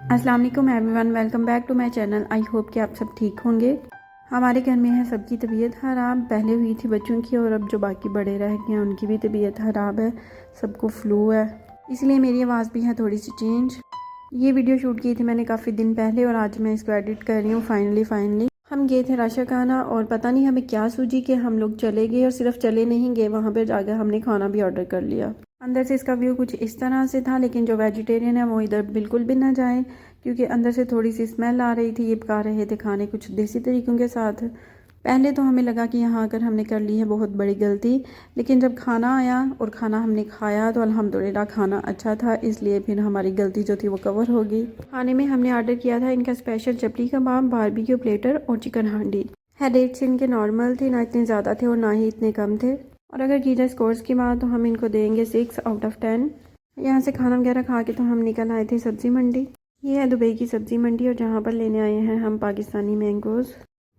अस्सलाम वालेकुम everyone, welcome back to my channel. I hope कि आप सब ठीक होंगे। हमारे घर में है सबकी तबीयत ख़राब, पहले हुई थी बच्चों की और अब जो बाकी बड़े रह गए हैं उनकी भी तबीयत ख़राब है, सबको फ्लू है, इसलिए मेरी आवाज़ भी है थोड़ी सी चेंज। ये वीडियो शूट की थी मैंने काफ़ी दिन पहले और आज मैं इसको एडिट कर रही हूँ फाइनली। हम गए थे राशा खाना और पता नहीं हमें क्या सूझी कि हम लोग चले गए और सिर्फ चले नहीं गए, वहाँ पर जाकर हमने खाना भी ऑर्डर कर लिया। अंदर से इसका व्यू कुछ इस तरह से था, लेकिन जो वेजिटेरियन है वो इधर बिल्कुल भी ना जाए क्योंकि अंदर से थोड़ी सी स्मेल आ रही थी। ये पका रहे थे खाने कुछ देसी तरीक़ों के साथ। पहले तो हमें लगा कि यहाँ आकर हमने कर ली है बहुत बड़ी गलती, लेकिन जब खाना आया और खाना हमने खाया तो अल्हम्दुलिल्लाह खाना अच्छा था, इसलिए फिर हमारी गलती जो थी वो कवर हो गई। खाने में हमने ऑर्डर किया था इनका स्पेशल चपली कबाब, बारबेक्यू प्लेटर और चिकन हांडी। है रेट्स इनके नॉर्मल थे, ना इतने ज़्यादा थे और ना ही इतने कम थे। और अगर की जाए स्कोर्स की बात तो हम इनको देंगे 6 आउट ऑफ 10। यहाँ से खाना वगैरह खा के तो हम निकल आए थे सब्ज़ी मंडी। ये है दुबई की सब्ज़ी मंडी और जहाँ पर लेने आए हैं हम पाकिस्तानी मैंगोज़।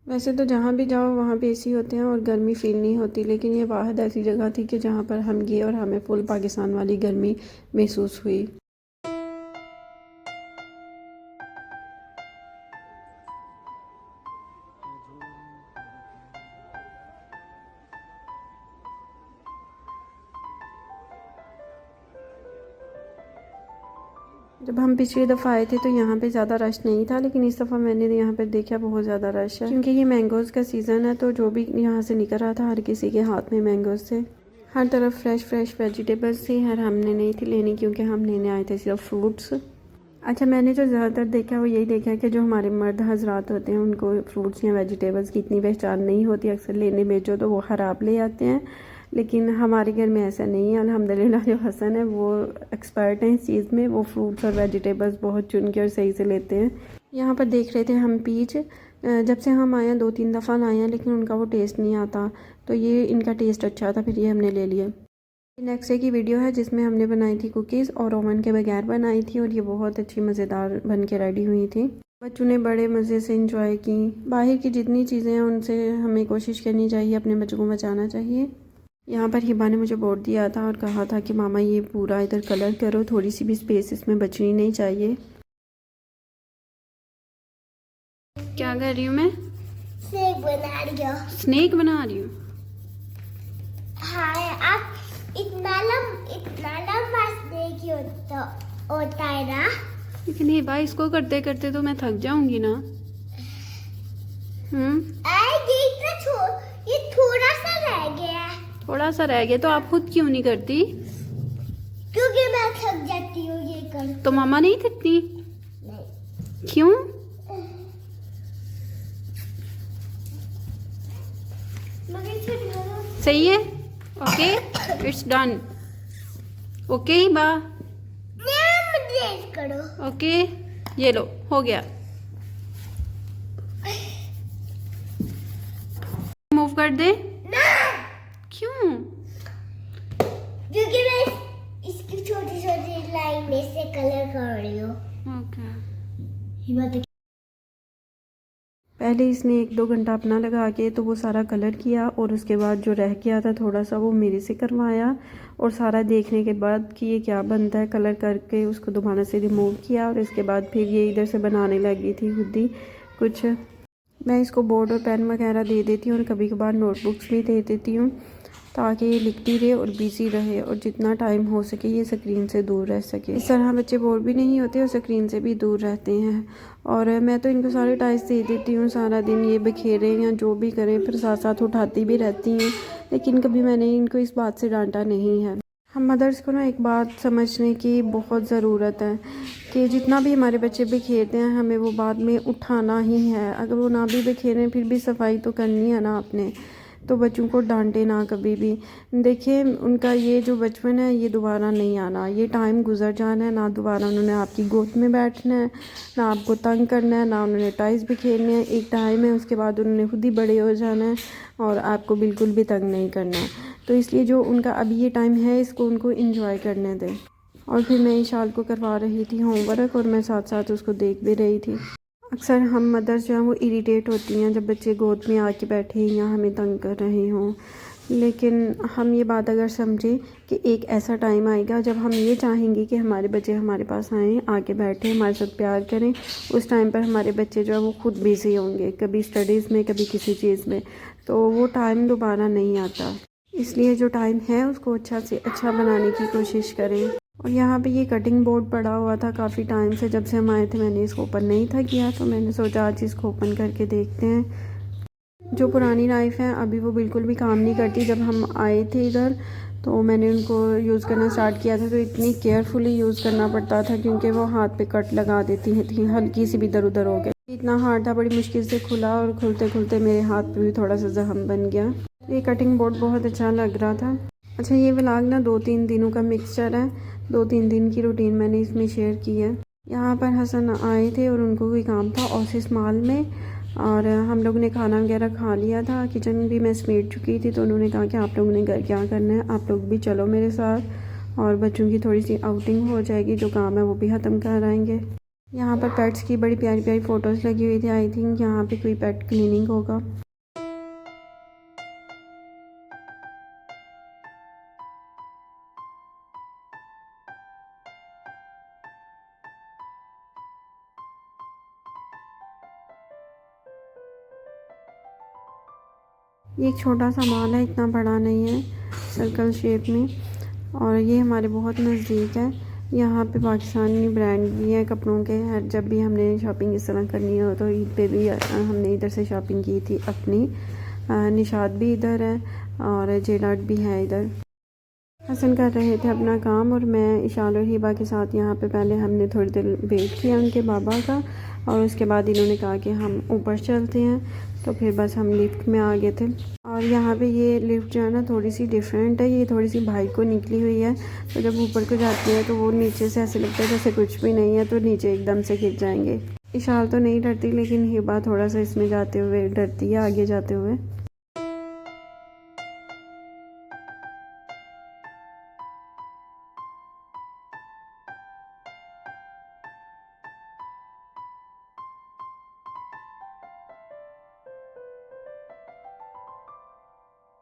वैसे तो जहाँ भी जाओ वहाँ पे एसी होते हैं और गर्मी फील नहीं होती, लेकिन ये वाहिद ऐसी जगह थी कि जहाँ पर हम गए और हमें फुल पाकिस्तान वाली गर्मी महसूस हुई। जब हम पिछली दफ़ा आए थे तो यहाँ पे ज़्यादा रश नहीं था, लेकिन इस दफ़ा मैंने यहाँ पे देखा बहुत ज़्यादा रश है क्योंकि ये मैंगोज़ का सीज़न है। तो जो भी यहाँ से निकल रहा था हर किसी के हाथ में मैंगोज़ थे, हर तरफ फ्रेश वेजिटेबल्स थी। हर हमने नहीं थी लेनी क्योंकि हम लेने आए थे सिर्फ फ्रूट्स। अच्छा, मैंने जो ज़्यादातर देखा वो यही देखा कि जो हमारे मर्द हजरात होते हैं उनको फ्रूट्स या वेजिटेबल्स की इतनी पहचान नहीं होती, अक्सर लेने भेजो तो वो ख़राब ले आते हैं, लेकिन हमारे घर में ऐसा नहीं है। अल्हम्दुलिल्लाह जो हसन है वो एक्सपर्ट हैं इस चीज़ में, वो फ्रूट्स और वेजिटेबल्स बहुत चुन के और सही से लेते हैं। यहाँ पर देख रहे थे हम पीच, जब से हम आए हैं 2-3 दफ़ा लाए हैं लेकिन उनका वो टेस्ट नहीं आता, तो ये इनका टेस्ट अच्छा था, फिर ये हमने ले लिया। नेक्स्ट डे की वीडियो है जिसमें हमने बनाई थी कुकीज़ और ओवन के बगैर बनाई थी और ये बहुत अच्छी मज़ेदार बन के रेडी हुई थी। बच्चों ने बड़े मज़े से इंजॉय की। बाहर की जितनी चीज़ें हैं उनसे हमें कोशिश करनी चाहिए, अपने बच्चों को बचाना चाहिए। यहाँ पर हिबा ने मुझे बोर्ड दिया था और कहा था कि मामा ये पूरा इधर कलर करो, थोड़ी सी भी स्पेस इसमें बचनी नहीं चाहिए। क्या कर रही हूँ मैं? स्नेक बना रही हो। स्नेक बना रही हूँ। हाँ, आप इतना लंबा स्नेक होता है ना। लेकिन हिबा इसको करते करते तो मैं थक जाऊंगी ना। ये थोड़ा सा रह गया है। थोड़ा सा रह गया तो आप खुद क्यों नहीं करती? क्योंकि मैं थक जाती हूँ ये कर। तो मामा नहीं थकती? नहीं। क्यों? सही है, okay, it's done. Okay Hiba, करो। ओके, ये लो, हो गया। मूव कर दे ना। क्यों? क्योंकि मैं इसकी छोटी छोटी लाइन में से कलर कर रही हूँ। ओके। पहले इसने 1-2 घंटा अपना लगा के तो वो सारा कलर किया और उसके बाद जो रह गया था थोड़ा सा वो मेरे से करवाया और सारा देखने के बाद कि ये क्या बनता है कलर करके उसको दोबारा से रिमूव किया और इसके बाद फिर ये इधर से बनाने लगी थी खुद ही कुछ। मैं इसको बोर्ड और पेन वगैरह दे देती हूँ और कभी कभार नोटबुक्स भी दे देती हूँ ताकि ये लिखती रहे और बिजी रहे और जितना टाइम हो सके ये स्क्रीन से दूर रह सके। इस तरह बच्चे बोर भी नहीं होते और स्क्रीन से भी दूर रहते हैं। और मैं तो इनको सारे टाइल्स दे देती हूँ, सारा दिन ये बिखेरे या जो भी करें, फिर साथ साथ उठाती भी रहती हैं, लेकिन कभी मैंने इनको इस बात से डांटा नहीं है। हम मदर्स को ना एक बात समझने की बहुत ज़रूरत है कि जितना भी हमारे बच्चे बिखेरते हैं हमें वो बाद में उठाना ही है। अगर वो ना भी बिखेरें फिर भी सफाई तो करनी है ना आपने, तो बच्चों को डांटे ना कभी भी। देखिए उनका ये जो बचपन है ये दोबारा नहीं आना, ये टाइम गुजर जाना है, ना दोबारा उन्होंने आपकी गोद में बैठना है, ना आपको तंग करना है, ना उन्होंने टाइल्स भी खेलने हैं। एक टाइम है उसके बाद उन्होंने खुद ही बड़े हो जाना है और आपको बिल्कुल भी तंग नहीं करना है। तो इसलिए जो उनका अभी ये टाइम है इसको उनको इंजॉय करने दें। और फिर मैं ईशाल को करवा रही थी होमवर्क और मैं साथ साथ उसको देख भी रही थी। अक्सर हम मदर्स जो हैं वो इरिटेट होती हैं जब बच्चे गोद में आके बैठे या हमें तंग कर रहे हों, लेकिन हम ये बात अगर समझें कि एक ऐसा टाइम आएगा जब हम ये चाहेंगे कि हमारे बच्चे हमारे पास आएँ, आके बैठें, हमारे साथ प्यार करें, उस टाइम पर हमारे बच्चे जो है वो खुद बिज़ी होंगे, कभी स्टडीज़ में, कभी किसी चीज़ में, तो वो टाइम दोबारा नहीं आता। इसलिए जो टाइम है उसको अच्छा से अच्छा बनाने की कोशिश करें। और यहाँ पे ये कटिंग बोर्ड पड़ा हुआ था काफ़ी टाइम से, जब से हम आए थे मैंने इसको ओपन नहीं था किया, तो मैंने सोचा आज इसको ओपन करके देखते हैं। जो पुरानी नाइफ़ है अभी वो बिल्कुल भी काम नहीं करती। जब हम आए थे इधर तो मैंने उनको यूज़ करना स्टार्ट किया था तो इतनी केयरफुली यूज़ करना पड़ता था क्योंकि वो हाथ पे कट लगा देती थी, हल्की सी भी इधर उधर हो गई। इतना हार्ड था, बड़ी मुश्किल से खुला और खुलते खुलते मेरे हाथ पे भी थोड़ा सा जख्म बन गया। ये कटिंग बोर्ड बहुत अच्छा लग रहा था। अच्छा, ये व्लॉग ना 2-3 दिनों का मिक्सचर है, 2-3 दिन की रूटीन मैंने इसमें शेयर की है। यहाँ पर हसन आए थे और उनको कोई काम था ओसिस मॉल में, और हम लोग ने खाना वगैरह खा लिया था। किचन भी मैं समेट चुकी थी, तो उन्होंने कहा कि आप लोगों ने घर क्या करना है, आप लोग भी चलो मेरे साथ, और बच्चों की थोड़ी सी आउटिंग हो जाएगी, जो काम है वो भी ख़त्म कर आएंगे। यहाँ पर पेट्स की बड़ी प्यारी प्यारी फ़ोटोज़ लगी हुई थी। आई थिंक यहाँ पे कोई पेट क्लीनिंग होगा। ये एक छोटा सा मॉल है, इतना बड़ा नहीं है, सर्कल शेप में, और ये हमारे बहुत नज़दीक है। यहाँ पे पाकिस्तानी ब्रांड भी हैं कपड़ों के। हर जब भी हमने शॉपिंग इस तरह करनी हो तो ईद पे भी हमने इधर से शॉपिंग की थी अपनी। निशात भी इधर है और जेलाट भी है इधर। हसन कर रहे थे अपना काम और मैं इशाल और हिबा के साथ यहाँ पे पहले हमने थोड़ी देर वेट किया उनके बाबा का, और उसके बाद इन्होंने कहा कि हम ऊपर चलते हैं, तो फिर बस हम लिफ्ट में आ गए थे। और यहाँ पे ये लिफ्ट जो है ना थोड़ी सी डिफरेंट है, ये थोड़ी सी बाइक को निकली हुई है, तो जब ऊपर को जाती है तो वो नीचे से ऐसे लगता है जैसे कुछ भी नहीं है, तो नीचे एकदम से गिर जाएंगे। इशाल तो नहीं डरती, लेकिन हिबा थोड़ा सा इसमें जाते हुए डरती है, आगे जाते हुए।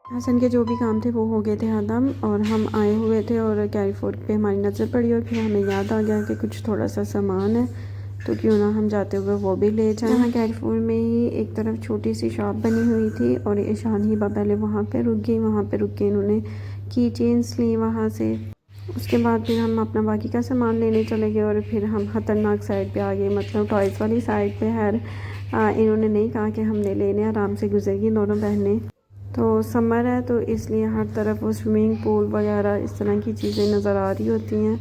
हसन के जो भी काम थे वो हो गए थे ख़त्म, और हम आए हुए थे और कैरीफोर्ड पे हमारी नज़र पड़ी, और फिर हमें याद आ गया कि कुछ थोड़ा सा सामान है तो क्यों ना हम जाते हुए वो भी ले जाएं। यहाँ कैरीफोर्ड में ही एक तरफ छोटी सी शॉप बनी हुई थी, और ईशान हिबा पहले वहाँ पे रुक गई। वहाँ पे रुक के इन्होंने की चेन्स ली वहाँ से। उसके बाद फिर हम अपना बाकी का सामान लेने चले गए, और फिर हम ख़तरनाक साइड पे आ गए, मतलब टॉयज़ वाली साइड पे। इन्होंने नहीं कहा कि हमने लेने, आराम से गुजरेगी दोनों बहनें। तो समर है तो इसलिए हर तरफ वो स्विमिंग पूल वगैरह इस तरह की चीज़ें नज़र आ रही होती हैं,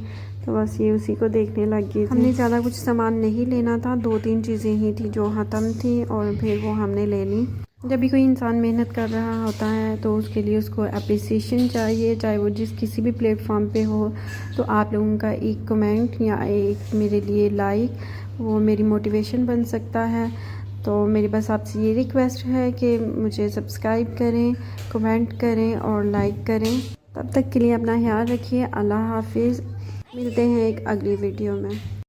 तो बस ये उसी को देखने लग गई। हमने ज़्यादा कुछ सामान नहीं लेना था, 2-3 चीज़ें ही थी जो ख़त्म थी, और फिर वो हमने ले ली। जब भी कोई इंसान मेहनत कर रहा होता है तो उसके लिए उसको अप्रिसिएशन चाहिए, चाहे वो किसी भी प्लेटफॉर्म पे हो। तो आप लोगों का एक कमेंट या एक मेरे लिए लाइक वो मेरी मोटिवेशन बन सकता है। तो मेरी बस आपसे ये रिक्वेस्ट है कि मुझे सब्सक्राइब करें, कमेंट करें और लाइक करें। तब तक के लिए अपना ख्याल रखिए। अल्लाह हाफिज़। मिलते हैं एक अगली वीडियो में।